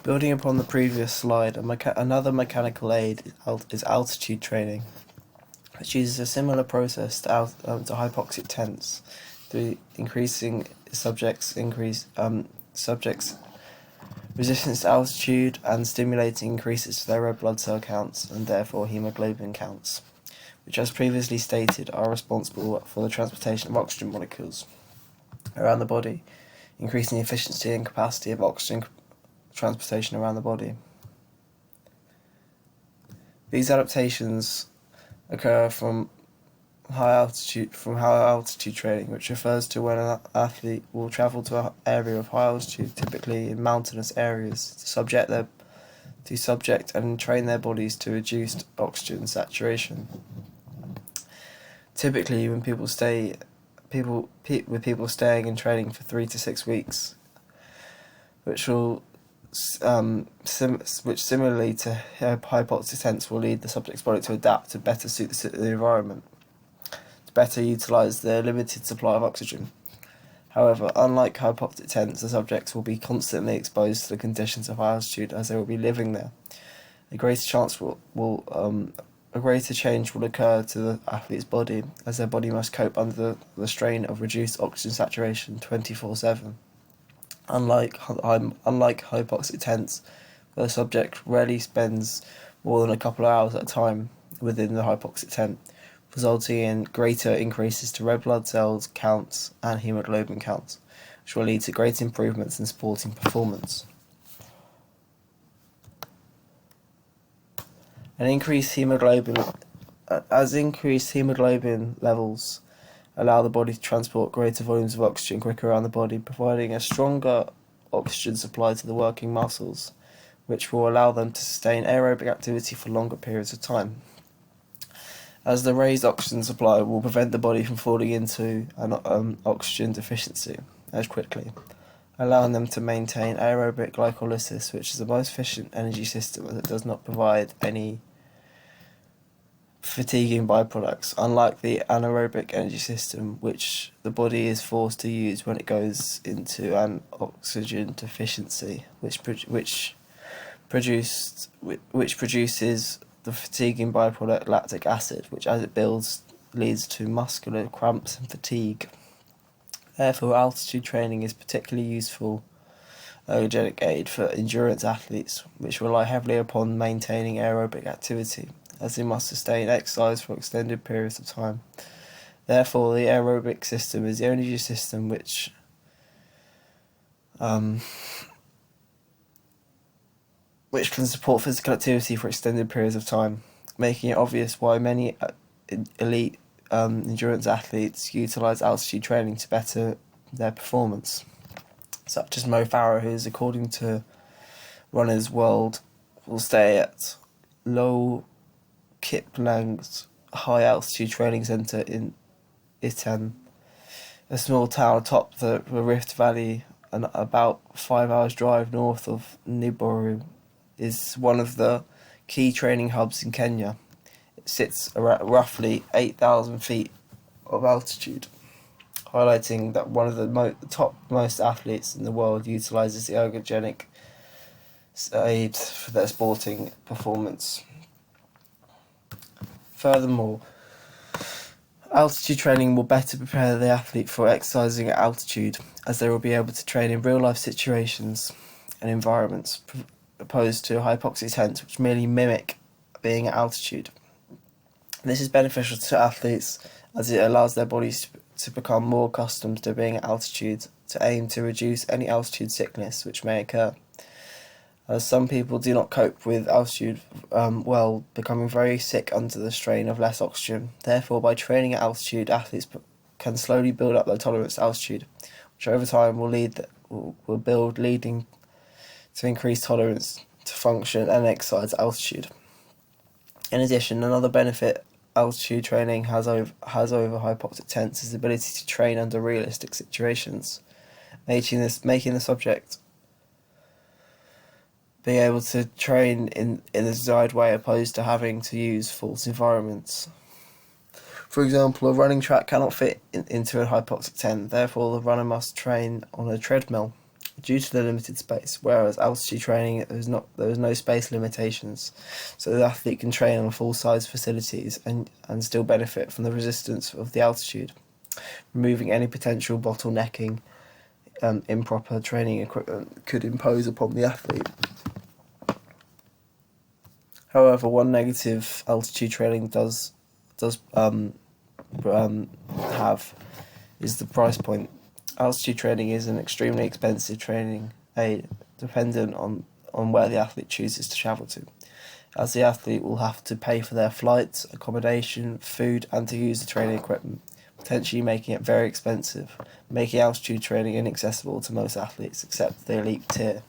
Building upon the previous slide, another mechanical aid is altitude training, which uses a similar process to hypoxic tents through increasing subjects' resistance to altitude and stimulating increases to their red blood cell counts and therefore hemoglobin counts, which, as previously stated, are responsible for the transportation of oxygen molecules around the body, increasing the efficiency and capacity of oxygen transportation around the body. These adaptations occur from high altitude training, which refers to when an athlete will travel to an area of high altitude, typically in mountainous areas, to subject and train their bodies to reduced oxygen saturation. Typically, when people staying and training for 3 to 6 weeks, which similarly to hypoxic tents will lead the subject's body to adapt to better suit the environment, to better utilise the limited supply of oxygen. However, unlike hypoxic tents, the subjects will be constantly exposed to the conditions of high altitude as they will be living there. A greater change will occur to the athlete's body, as their body must cope under the strain of reduced oxygen saturation 24/7. Unlike hypoxic tents, where the subject rarely spends more than a couple of hours at a time within the hypoxic tent, resulting in greater increases to red blood cells counts and hemoglobin counts, which will lead to great improvements in sporting performance. Increased hemoglobin levels allow the body to transport greater volumes of oxygen quicker around the body, providing a stronger oxygen supply to the working muscles, which will allow them to sustain aerobic activity for longer periods of time, as the raised oxygen supply will prevent the body from falling into an oxygen deficiency as quickly, allowing them to maintain aerobic glycolysis, which is the most efficient energy system as it does not provide any fatiguing byproducts, unlike the anaerobic energy system, which the body is forced to use when it goes into an oxygen deficiency, which produces the fatiguing byproduct lactic acid, which as it builds leads to muscular cramps and fatigue. Therefore, altitude training is particularly useful ergogenic aid for endurance athletes, which rely heavily upon maintaining aerobic activity, as they must sustain exercise for extended periods of time. Therefore, the aerobic system is the energy system which can support physical activity for extended periods of time, making it obvious why many elite endurance athletes utilise altitude training to better their performance, such as Mo Farah, who is, according to Runners World, will stay at Low Kiplang's high altitude training centre in Itan, a small town atop the Rift Valley and about 5 hours drive north of Niboru. Is one of the key training hubs in Kenya. It sits at roughly 8,000 feet of altitude, highlighting that one of the topmost athletes in the world utilises the ergogenic aid for their sporting performance. Furthermore, altitude training will better prepare the athlete for exercising at altitude, as they will be able to train in real-life situations and environments, opposed to hypoxic tents, which merely mimic being at altitude. This is beneficial to athletes as it allows their bodies to become more accustomed to being at altitude, to aim to reduce any altitude sickness which may occur, as some people do not cope with altitude well, becoming very sick under the strain of less oxygen. Therefore, by training at altitude, athletes can slowly build up their tolerance to altitude, which over time leading to increased tolerance to function and exercise at altitude. In addition, another benefit altitude training has over hypoxic tents is the ability to train under realistic situations, making the subject being able to train in the desired way opposed to having to use false environments. For example, a running track cannot fit into a hypoxic tent, therefore the runner must train on a treadmill, due to the limited space, whereas altitude training there is no space limitations, so the athlete can train on full-size facilities and still benefit from the resistance of the altitude, removing any potential bottlenecking improper training equipment could impose upon the athlete. However, one negative altitude training does have is the price point. Altitude training is an extremely expensive training aid, dependent on where the athlete chooses to travel to, as the athlete will have to pay for their flights, accommodation, food, and to use the training equipment, potentially making it very expensive, making altitude training inaccessible to most athletes except the elite tier.